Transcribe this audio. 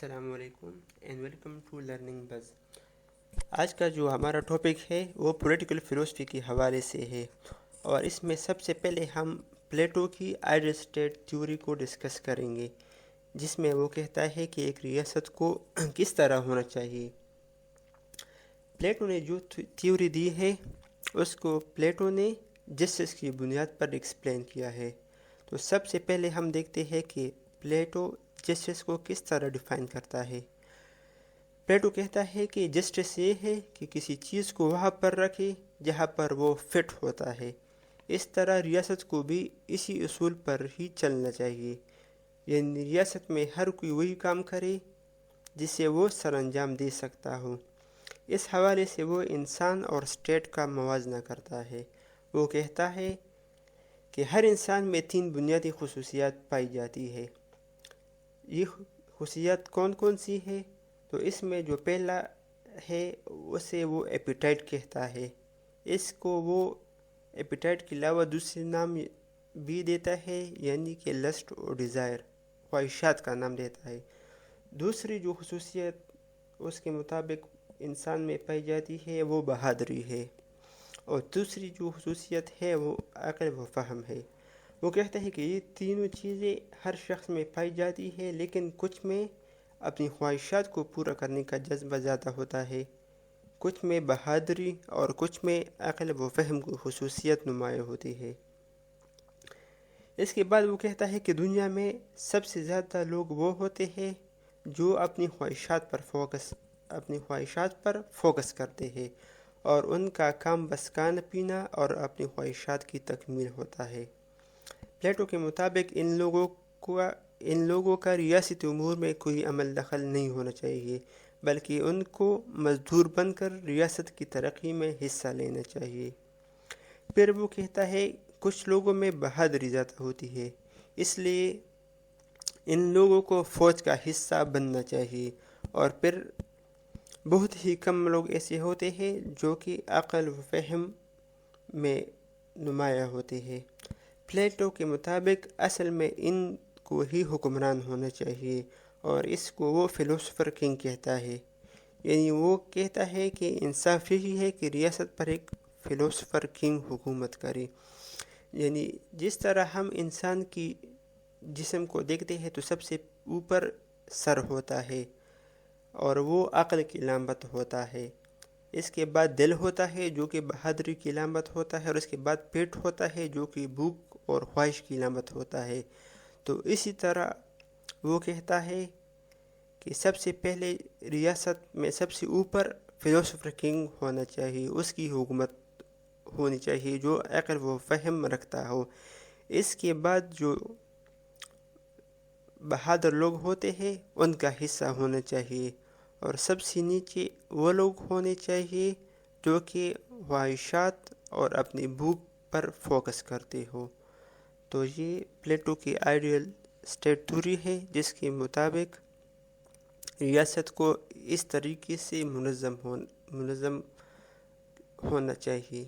السلام علیکم and welcome to learning بز۔ آج کا جو ہمارا ٹاپک ہے وہ پولیٹیکل فلسفی کے حوالے سے ہے، اور اس میں سب سے پہلے ہم پلیٹو کی آئیڈیل اسٹیٹ تھیوری کو ڈسکس کریں گے، جس میں وہ کہتا ہے کہ ایک ریاست کو کس طرح ہونا چاہیے۔ پلیٹو نے جو تھیوری دی ہے اس کو پلیٹو نے جسٹس کی بنیاد پر ایکسپلین کیا ہے۔ تو سب سے پہلے ہم دیکھتے ہیں کہ پلیٹو جسٹس کو کس طرح ڈیفائن کرتا ہے۔ پلیٹو کہتا ہے کہ جسٹس یہ ہے کہ کسی چیز کو وہاں پر رکھے جہاں پر وہ فٹ ہوتا ہے۔ اس طرح ریاست کو بھی اسی اصول پر ہی چلنا چاہیے، یعنی ریاست میں ہر کوئی وہی کام کرے جسے وہ سر انجام دے سکتا ہو۔ اس حوالے سے وہ انسان اور اسٹیٹ کا موازنہ کرتا ہے۔ وہ کہتا ہے کہ ہر انسان میں 3 بنیادی خصوصیات پائی جاتی ہے۔ یہ خصوصیات کون کون سی ہے؟ تو اس میں جو پہلا ہے اسے وہ ایپیٹائٹ کہتا ہے۔ اس کو وہ ایپیٹائٹ کے علاوہ دوسرے نام بھی دیتا ہے، یعنی کہ لسٹ اور ڈیزائر، خواہشات کا نام دیتا ہے۔ دوسری جو خصوصیت اس کے مطابق انسان میں پائی جاتی ہے وہ بہادری ہے، اور دوسری جو خصوصیت ہے وہ عقل و فہم ہے۔ وہ کہتا ہے کہ یہ تینوں چیزیں ہر شخص میں پائی جاتی ہے، لیکن کچھ میں اپنی خواہشات کو پورا کرنے کا جذبہ زیادہ ہوتا ہے، کچھ میں بہادری اور کچھ میں عقل و فہم کی خصوصیت نمایاں ہوتی ہے۔ اس کے بعد وہ کہتا ہے کہ دنیا میں سب سے زیادہ لوگ وہ ہوتے ہیں جو اپنی خواہشات پر فوکس کرتے ہیں، اور ان کا کام بس کھانا پینا اور اپنی خواہشات کی تکمیل ہوتا ہے۔ پلیٹو کے مطابق ان لوگوں کا ریاستی امور میں کوئی عمل دخل نہیں ہونا چاہیے، بلکہ ان کو مزدور بن کر ریاست کی ترقی میں حصہ لینا چاہیے۔ پھر وہ کہتا ہے کچھ لوگوں میں بہادری زیادہ ہوتی ہے، اس لیے ان لوگوں کو فوج کا حصہ بننا چاہیے، اور پھر بہت ہی کم لوگ ایسے ہوتے ہیں جو کہ عقل و فہم میں نمایاں ہوتے ہیں۔ پلیٹو کے مطابق اصل میں ان کو ہی حکمران ہونا چاہیے، اور اس کو وہ فلسفر کنگ کہتا ہے۔ یعنی وہ کہتا ہے کہ انصاف یہی ہے کہ ریاست پر ایک فلسفر کنگ حکومت کرے۔ یعنی جس طرح ہم انسان کی جسم کو دیکھتے ہیں تو سب سے اوپر سر ہوتا ہے، اور وہ عقل کی علامت ہوتا ہے۔ اس کے بعد دل ہوتا ہے جو کہ بہادری کی علامت ہوتا ہے، اور اس کے بعد پیٹ ہوتا ہے جو کہ بھوک اور خواہش کی علامت ہوتا ہے۔ تو اسی طرح وہ کہتا ہے کہ سب سے پہلے ریاست میں سب سے اوپر فلسفر کنگ ہونا چاہیے، اس کی حکومت ہونی چاہیے جو عقل و فہم رکھتا ہو۔ اس کے بعد جو بہادر لوگ ہوتے ہیں ان کا حصہ ہونا چاہیے، اور سب سے نیچے وہ لوگ ہونے چاہیے جو کہ خواہشات اور اپنی بھوک پر فوکس کرتے ہو۔ تو یہ پلیٹو کی آئیڈیل اسٹیٹ تھیوری ہے، جس کے مطابق ریاست کو اس طریقے سے منظم ہونا چاہیے۔